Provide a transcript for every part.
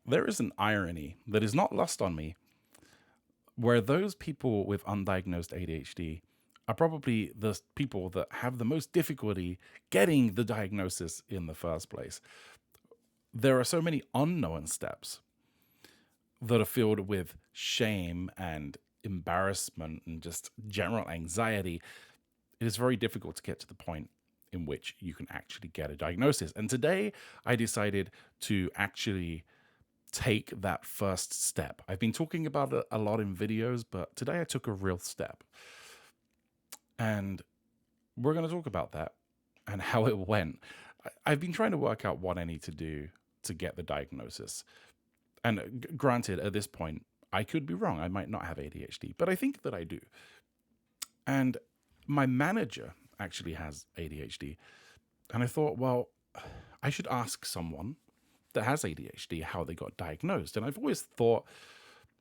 there is an irony that is not lost on me where those people with undiagnosed ADHD are probably the people that have the most difficulty getting the diagnosis in the first place. There are so many unknown steps that are filled with shame and embarrassment and just general anxiety. It is very difficult to get to the point in which you can actually get a diagnosis. And today I decided to actually take that first step. I've been talking about it a lot in videos, but today I took a real step. And we're going to talk about that and how it went. I've been trying to work out what I need to do to get the diagnosis. And granted, at this point, I could be wrong. I might not have ADHD, but I think that I do. And my manager actually has ADHD. And I thought, well, I should ask someone that has ADHD how they got diagnosed. And I've always thought,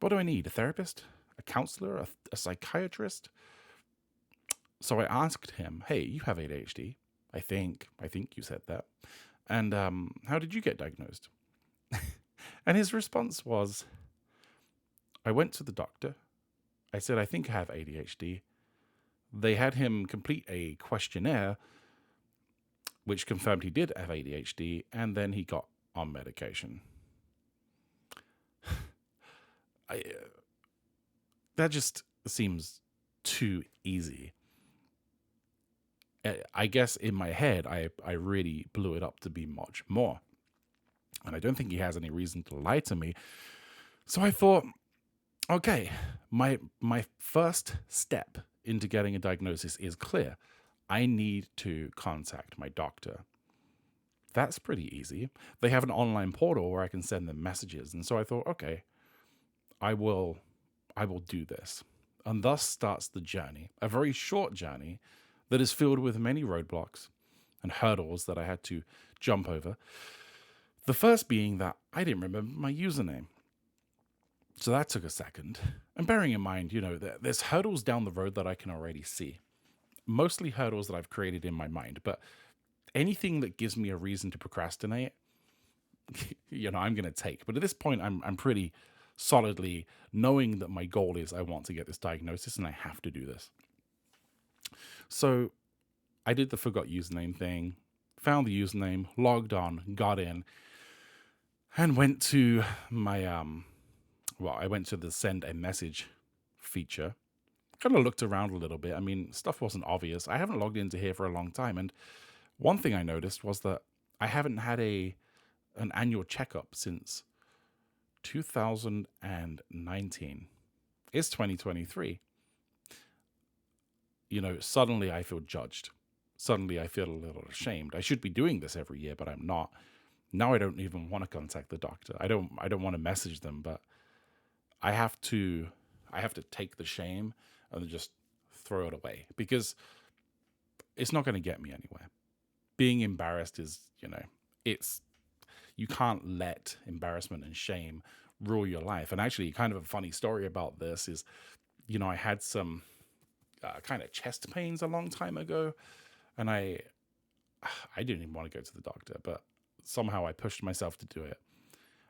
what do I need? A therapist? A counselor? A psychiatrist? So I asked him, hey, you have ADHD. I think you said that. And how did you get diagnosed? And his response was, I went to the doctor. I said, I think I have ADHD. They had him complete a questionnaire, which confirmed he did have ADHD, and then he got on medication. That just seems too easy. I guess in my head, I really blew it up to be much more. And I don't think he has any reason to lie to me. So I thought, okay, my first step into getting a diagnosis is clear. I need to contact my doctor. That's pretty easy. They have an online portal where I can send them messages. And so I thought, okay, I will do this. And thus starts the journey, a very short journey that is filled with many roadblocks and hurdles that I had to jump over. The first being that I didn't remember my username. So that took a second. And bearing in mind, there's hurdles down the road that I can already see. Mostly hurdles that I've created in my mind. But anything that gives me a reason to procrastinate, I'm going to take. But at this point, I'm pretty solidly knowing that my goal is I want to get this diagnosis and I have to do this. So I did the forgot username thing, found the username, logged on, got in, and went to my, I went to the send a message feature. Kind of looked around a little bit. I mean, stuff wasn't obvious. I haven't logged into here for a long time. And one thing I noticed was that I haven't had an annual checkup since 2019. It's 2023. Suddenly I feel judged. Suddenly I feel a little ashamed. I should be doing this every year, but I'm not. Now I don't even want to contact the doctor. I don't want to message them, but I have to take the shame and just throw it away because it's not going to get me anywhere. Being embarrassed is, you can't let embarrassment and shame rule your life. And actually, kind of a funny story about this is, I had some kind of chest pains a long time ago, and I didn't even want to go to the doctor, but somehow I pushed myself to do it.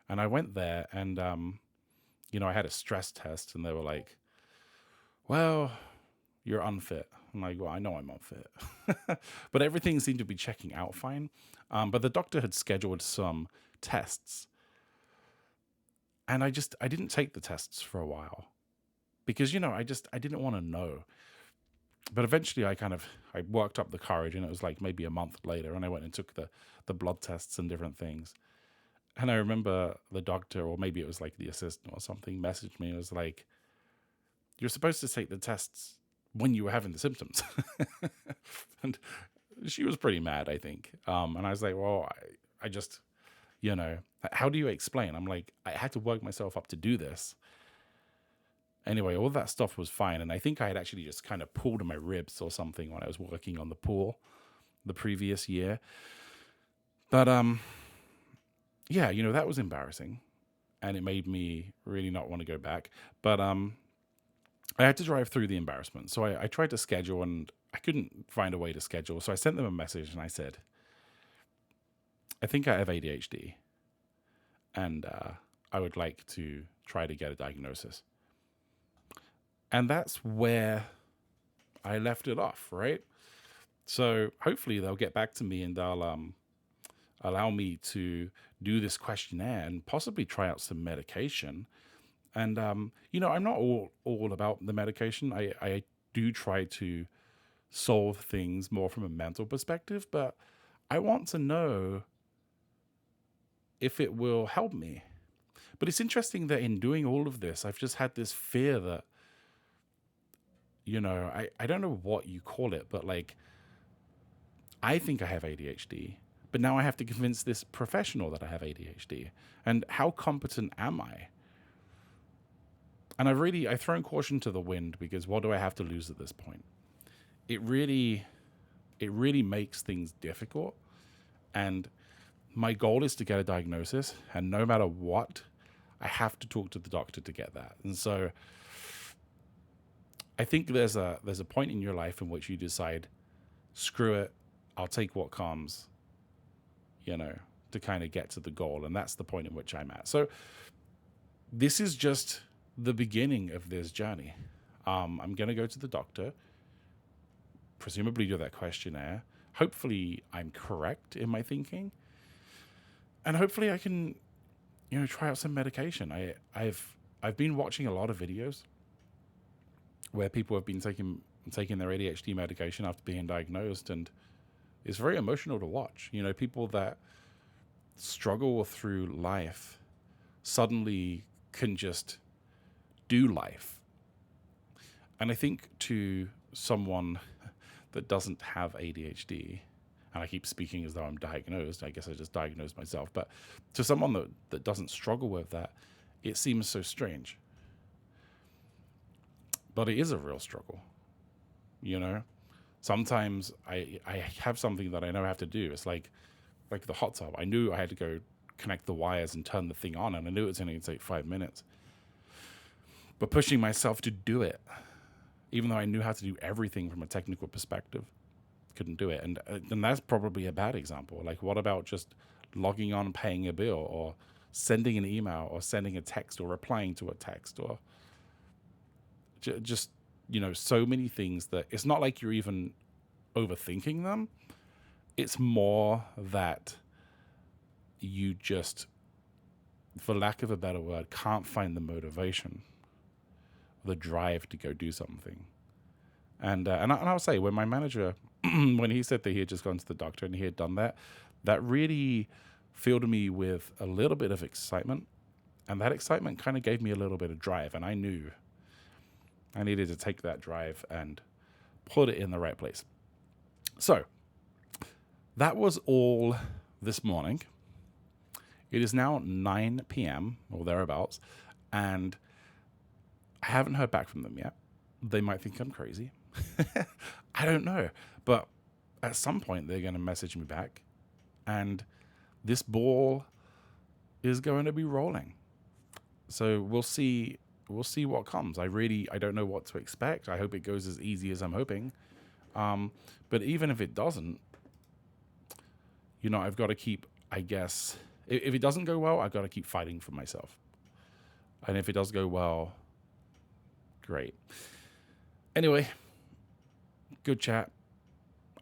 And I went there and, I had a stress test and they were like, well, you're unfit. I'm like, well, I know I'm unfit. But everything seemed to be checking out fine. But the doctor had scheduled some tests. And I didn't take the tests for a while because, I didn't want to know. But eventually I worked up the courage, and it was like maybe a month later, and I went and took the blood tests and different things. And I remember the doctor, or maybe it was like the assistant or something, messaged me and was like, you're supposed to take the tests when you were having the symptoms. And she was pretty mad, I think. And I was like, well, I just, how do you explain? I'm like, I had to work myself up to do this. Anyway, all that stuff was fine. And I think I had actually just kind of pulled my ribs or something when I was working on the pool the previous year. But, yeah, that was embarrassing. And it made me really not want to go back. But I had to drive through the embarrassment. So I tried to schedule and I couldn't find a way to schedule. So I sent them a message and I said, I think I have ADHD. And I would like to try to get a diagnosis. And that's where I left it off, right? So hopefully they'll get back to me and they'll allow me to do this questionnaire and possibly try out some medication. And I'm not all about the medication. I do try to solve things more from a mental perspective, but I want to know if it will help me. But it's interesting that in doing all of this, I've just had this fear that, I don't know what you call it, but like, I think I have ADHD, but now I have to convince this professional that I have ADHD. And how competent am I? And I've thrown caution to the wind because what do I have to lose at this point? It really makes things difficult. And my goal is to get a diagnosis, and no matter what, I have to talk to the doctor to get that. And so I think there's a point in your life in which you decide, screw it, I'll take what comes, to kind of get to the goal. And that's the point in which I'm at. So this is just the beginning of this journey. I'm going to go to the doctor, presumably do that questionnaire. Hopefully I'm correct in my thinking. And hopefully I can, try out some medication. I've been watching a lot of videos where people have been taking their ADHD medication after being diagnosed, and it's very emotional to watch. People that struggle through life suddenly can just do life. And I think to someone that doesn't have ADHD, and I keep speaking as though I'm diagnosed, I guess I just diagnosed myself, but to someone that doesn't struggle with that, it seems so strange. But it is a real struggle, Sometimes I have something that I know I have to do. It's like the hot tub. I knew I had to go connect the wires and turn the thing on, and I knew it was only going to take 5 minutes. But pushing myself to do it, even though I knew how to do everything from a technical perspective, couldn't do it. And that's probably a bad example. Like, what about just logging on, paying a bill, or sending an email, or sending a text, or replying to a text, or just, so many things that it's not like you're even overthinking them. It's more that you just, for lack of a better word, can't find the motivation, the drive to go do something. And I'll say, when my manager, when he said that he had just gone to the doctor and he had done that, that really filled me with a little bit of excitement. And that excitement kind of gave me a little bit of drive. And I knew I needed to take that drive and put it in the right place. So that was all this morning. It is now 9 p.m. or thereabouts, and I haven't heard back from them yet. They might think I'm crazy. I don't know. But at some point, they're going to message me back, and this ball is going to be rolling. So we'll see what comes. I don't know what to expect. I hope it goes as easy as I'm hoping. But even if it doesn't, I've got to keep, I guess, if it doesn't go well, I've got to keep fighting for myself. And if it does go well, great. Anyway, good chat.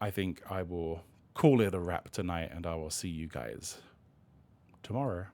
I think I will call it a wrap tonight, and I will see you guys tomorrow.